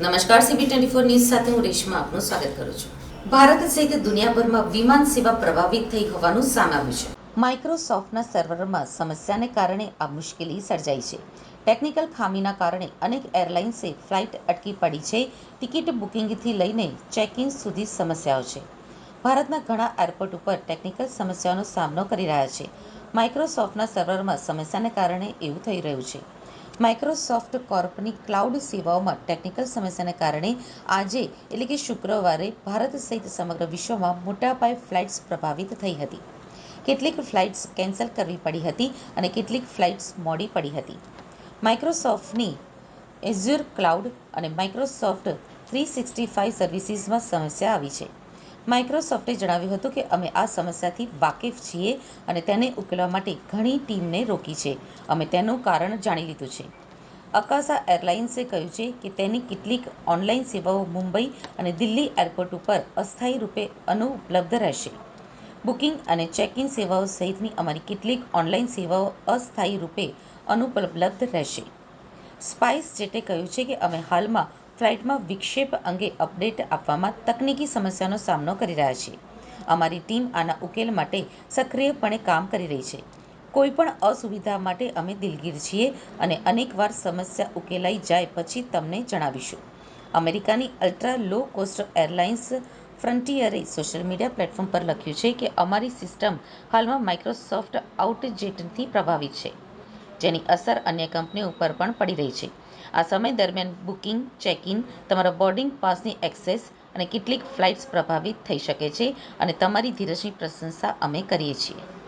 નમસ્કાર, CB24 news સાથે હું રેશમા આપનું સ્વાગત કરું છું. ભારત સહિત દુનિયાભરમાં વિમાન સેવા પ્રભાવિત થઈ હોવાનું સામે આવ્યું છે. માઇક્રોસોફ્ટના સર્વરમાં સમસ્યાને કારણે આ મુશ્કેલી સર્જાઈ છે. ટેકનિકલ ખામીના કારણે અનેક એરલાઇન્સે ફ્લાઇટ અટકી પડી છે. ટિકિટ બુકિંગથી લઈને ચેકિંગ સુધી સમસ્યાઓ છે. ભારતના ઘણા એરપોર્ટ ઉપર ટેકનિકલ સમસ્યાઓનો સામનો કરી રહ્યા છે. માઇક્રોસોફ્ટના સર્વરમાં સમસ્યાને કારણે એવું થઈ રહ્યું છે. માઇક્રોસોફ્ટ કોર્પની ક્લાઉડ સેવાઓમાં ટેકનિકલ સમસ્યાને કારણે આજે એટલે કે શુક્રવારે ભારત સહિત સમગ્ર વિશ્વમાં મોટા પાયે ફ્લાઇટ્સ પ્રભાવિત થઈ હતી. કેટલીક ફ્લાઇટ્સ કેન્સલ કરવી પડી હતી અને કેટલીક ફ્લાઇટ્સ મોડી પડી હતી. માઇક્રોસોફ્ટની એઝ્યુર ક્લાઉડ અને માઇક્રોસોફ્ટ 365 સર્વિસીસમાં સમસ્યા આવી છે. માઇક્રોસોફ્ટે જણાવ્યું હતું કે અમે આ સમસ્યાથી વાકેફ છીએ અને તેને ઉકેલવા માટે ઘણી ટીમને રોકી છે. અમે તેનું કારણ જાણી લીધું છે. અકાશા એરલાઇન્સે કહ્યું છે કે તેની કેટલીક ઓનલાઇન સેવાઓ મુંબઈ અને દિલ્હી એરપોર્ટ ઉપર અસ્થાયી રૂપે અનુપલબ્ધ રહેશે. બુકિંગ અને ચેક-ઇન સેવાઓ સહિતની અમારી કેટલીક ઓનલાઇન સેવાઓ અસ્થાયી રૂપે અનુપલબ્ધ રહેશે. સ્પાઇસજેટે કહ્યું છે કે અમે હાલમાં ફ્લાઇટમાં વિક્ષેપ અંગે અપડેટ આપવામાં તકનીકી સમસ્યાનો સામનો કરી રહ્યા છીએ. અમારી ટીમ આના ઉકેલ માટે સક્રિયપણે કામ કરી રહી છે. કોઈપણ અસુવિધા માટે અમે દિલગીર છીએ અને અનેકવાર સમસ્યા ઉકેલાઈ જાય પછી તમને જણાવીશું. અમેરિકાની અલ્ટ્રા લો કોસ્ટ એરલાઇન્સ ફ્રન્ટિયરે સોશિયલ મીડિયા પ્લેટફોર્મ પર લખ્યું છે કે અમારી સિસ્ટમ હાલમાં માઇક્રોસોફ્ટ આઉટજેટથી પ્રભાવિત છે, જેની અસર અન્ય કંપનીઓ પર પણ પડી રહી છે. આ સમય દરમિયાન બુકિંગ, ચેક-ઇન, તમારા બોર્ડિંગ પાસની એક્સેસ અને કેટલીક ફ્લાઇટ્સ પ્રભાવિત થઈ શકે છે અને તમારી ધીરજની પ્રશંસા અમે કરીએ છીએ.